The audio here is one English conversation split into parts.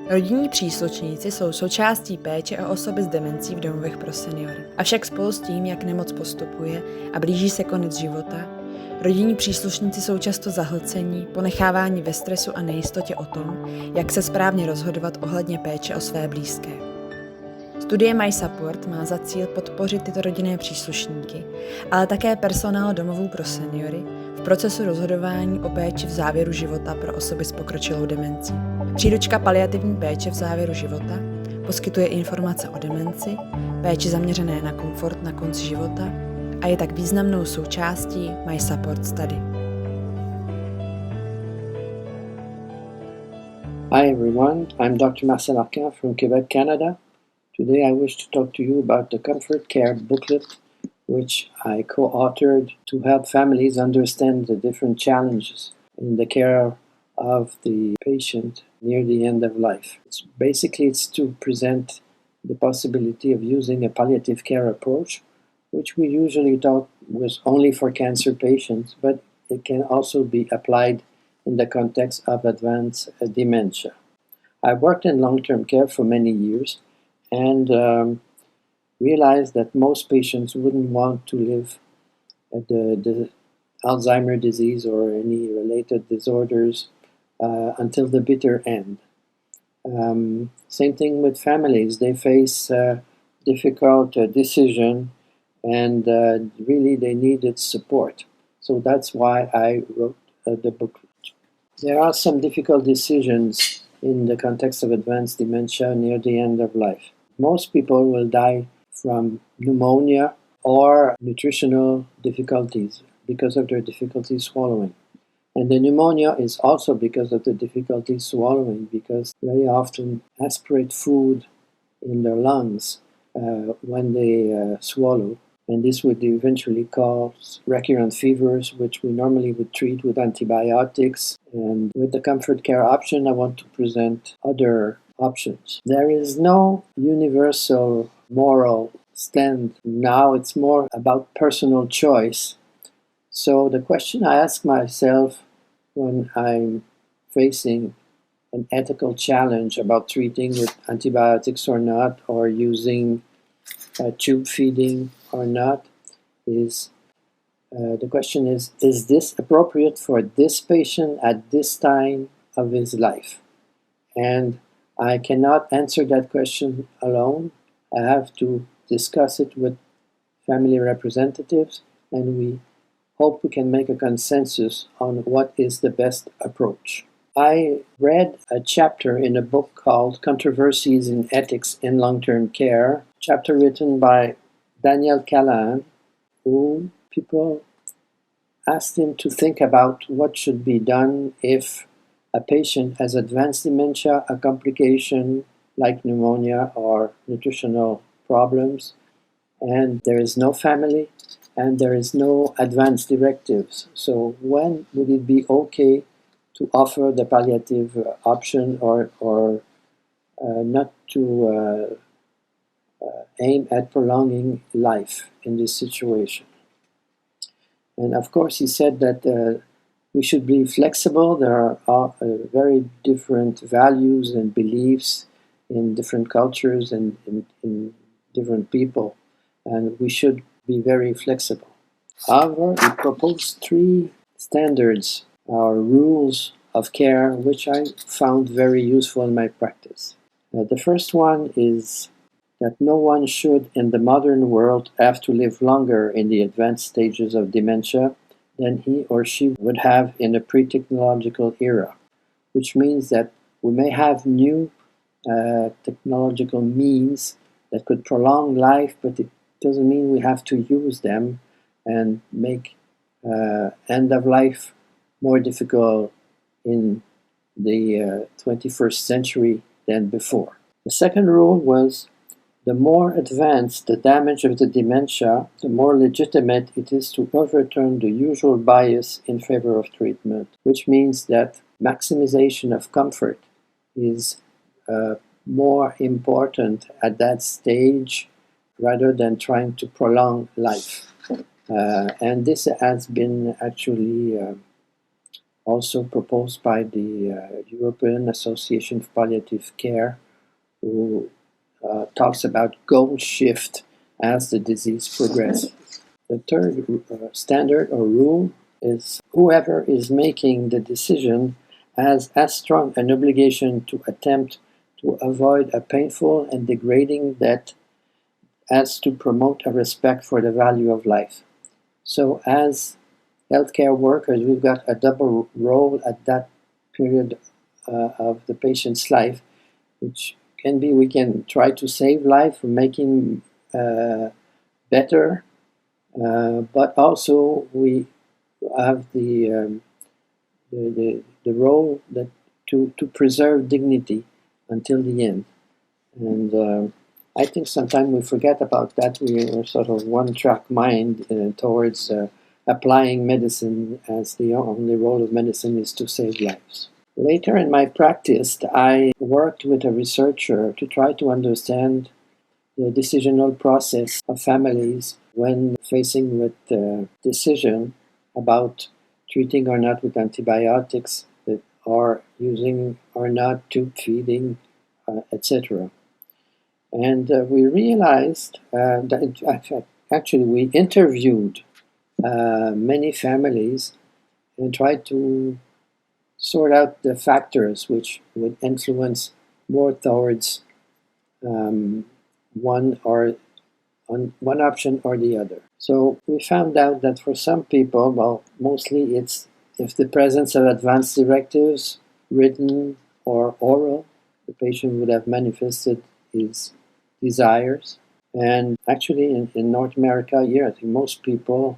Rodinní příslušníci jsou součástí péče o osoby s demencí v domovech pro seniory. Avšak spolu s tím, jak nemoc postupuje a blíží se konec života, rodinní příslušníci jsou často zahlcení, ponecháváni ve stresu a nejistotě o tom, jak se správně rozhodovat ohledně péče o své blízké. Studie MySupport má za cíl podpořit tyto rodinné příslušníky, ale také personál domovů pro seniory v procesu rozhodování o péči v závěru života pro osoby s pokročilou demencí. Příručka paliativní péče v závěru života poskytuje informace o demenci, péči zaměřené na komfort na konci života a je tak významnou součástí MySupport Study. Hi everyone, I'm Dr. Marcelem from Quebec, Canada. Today I wish to talk to you about the Comfort Care booklet, which I co-authored to help families understand the different challenges in the care of the patient near the end of life. It's to present the possibility of using a palliative care approach, which we usually thought was only for cancer patients, but it can also be applied in the context of advanced dementia. I've worked in long-term care for many years and realized that most patients wouldn't want to live the Alzheimer's disease or any related disorders until the bitter end. Same thing with families. They face difficult decision and really they needed support. So that's why I wrote the booklet. There are some difficult decisions in the context of advanced dementia near the end of life. Most people will die from pneumonia or nutritional difficulties because of their difficulty swallowing. And the pneumonia is also because of the difficulty swallowing, because very often aspirate food in their lungs when they swallow. And this would eventually cause recurrent fevers, which we normally would treat with antibiotics. And with the Comfort Care option, I want to present other options. There is no universal moral stand. Now it's more about personal choice. So the question I ask myself when I'm facing an ethical challenge about treating with antibiotics or not, or using tube feeding or not, is the question is this appropriate for this patient at this time of his life? And I cannot answer that question alone. I have to discuss it with family representatives, and we hope we can make a consensus on what is the best approach. I read a chapter in a book called Controversies in Ethics in Long-Term Care, chapter written by Daniel Callahan, who people asked him to think about what should be done if a patient has advanced dementia, a complication like pneumonia or nutritional problems, and there is no family and there is no advance directives. So when would it be okay to offer the palliative option or not to aim at prolonging life in this situation? And of course he said that we should be flexible. There are very different values and beliefs in different cultures and in different people, and we should be very flexible. However, he proposed 3 standards or rules of care which I found very useful in my practice. The first one is that no one should in the modern world have to live longer in the advanced stages of dementia than he or she would have in a pre-technological era, which means that we may have new technological means that could prolong life, but it doesn't mean we have to use them and make end of life more difficult in the 21st century than before. The second rule was the more advanced the damage of the dementia, the more legitimate it is to overturn the usual bias in favor of treatment, which means that maximization of comfort is more important at that stage rather than trying to prolong life. And this has been actually also proposed by the European Association for Palliative Care, who talks about goal shift as the disease progresses. The third standard or rule is whoever is making the decision has as strong an obligation to attempt to avoid a painful and degrading death as to promote a respect for the value of life. So as healthcare workers, we've got a double role at that period of the patient's life, which can be we can try to save life, making better, but also we have the role that to preserve dignity until the end. And I think sometimes we forget about that. We are sort of one-track mind towards applying medicine as the only role of medicine is to save lives. Later in my practice, I worked with a researcher to try to understand the decisional process of families when facing with the decision about treating or not with antibiotics, or using or not tube feeding, etc. And we realized that actually we interviewed many families and tried to sort out the factors which would influence more towards one option or the other. So we found out that for some people, well, mostly it's if the presence of advanced directives, written or oral, the patient would have manifested his desires. And actually in North America here, I think most people,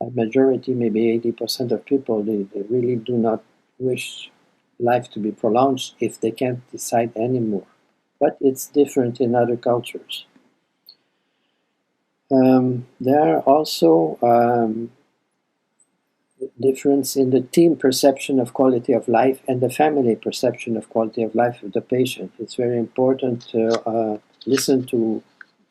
a majority, maybe 80% of people, they really do not wish life to be prolonged if they can't decide anymore. But it's different in other cultures. There are also difference in the team perception of quality of life and the family perception of quality of life of the patient. It's very important to listen to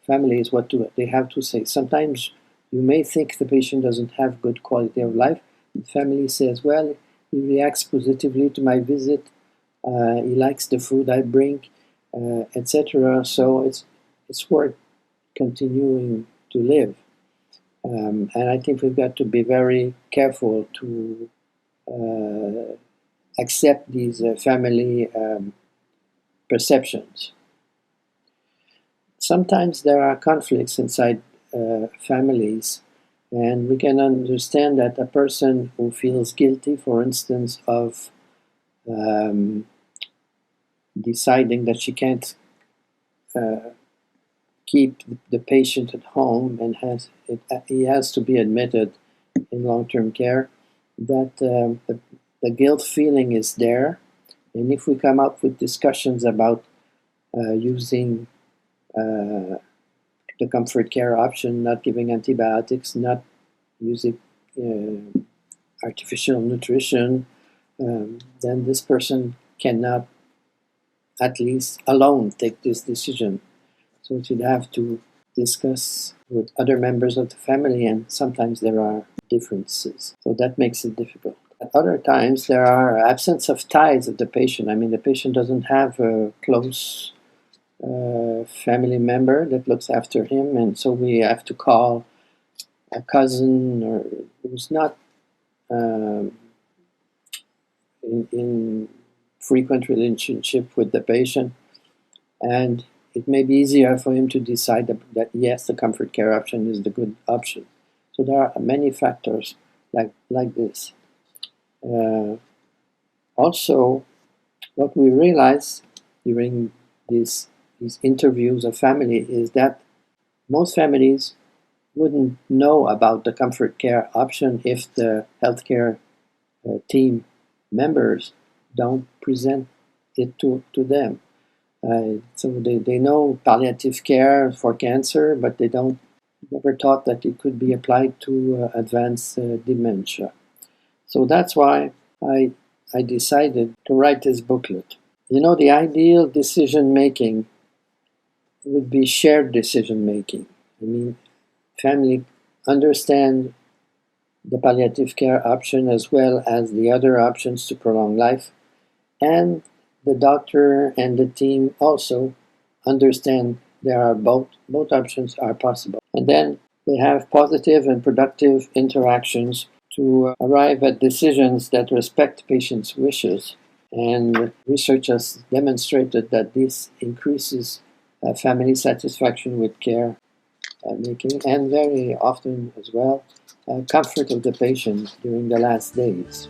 families, what they have to say. Sometimes you may think the patient doesn't have good quality of life. The family says, well, he reacts positively to my visit, he likes the food I bring, etc. So it's worth continuing to live. And I think we've got to be very careful to accept these family perceptions. Sometimes there are conflicts inside families, and we can understand that a person who feels guilty, for instance, of deciding that she can't keep the patient at home and he has to be admitted in long-term care, that the guilt feeling is there. And if we come up with discussions about using the comfort care option, not giving antibiotics, not using artificial nutrition, then this person cannot, at least alone, take this decision. So it should have to discuss with other members of the family, and sometimes there are differences. So that makes it difficult. At other times, there are absence of ties of the patient. I mean, the patient doesn't have a close family member that looks after him, and so we have to call a cousin or who's not in frequent relationship with the patient, and it may be easier for him to decide that yes, the comfort care option is the good option. So there are many factors like this. Also, what we realize during these interviews of family is that most families wouldn't know about the comfort care option if the healthcare team members don't present it to them. So they know palliative care for cancer, but they never thought that it could be applied to advanced dementia. So that's why I decided to write this booklet. You know, the ideal decision making would be shared decision making. I mean, family understand the palliative care option as well as the other options to prolong life. And the doctor and the team also understand there are both options are possible. And then they have positive and productive interactions to arrive at decisions that respect patients' wishes. And research has demonstrated that this increases family satisfaction with care making, and very often as well comfort of the patient during the last days.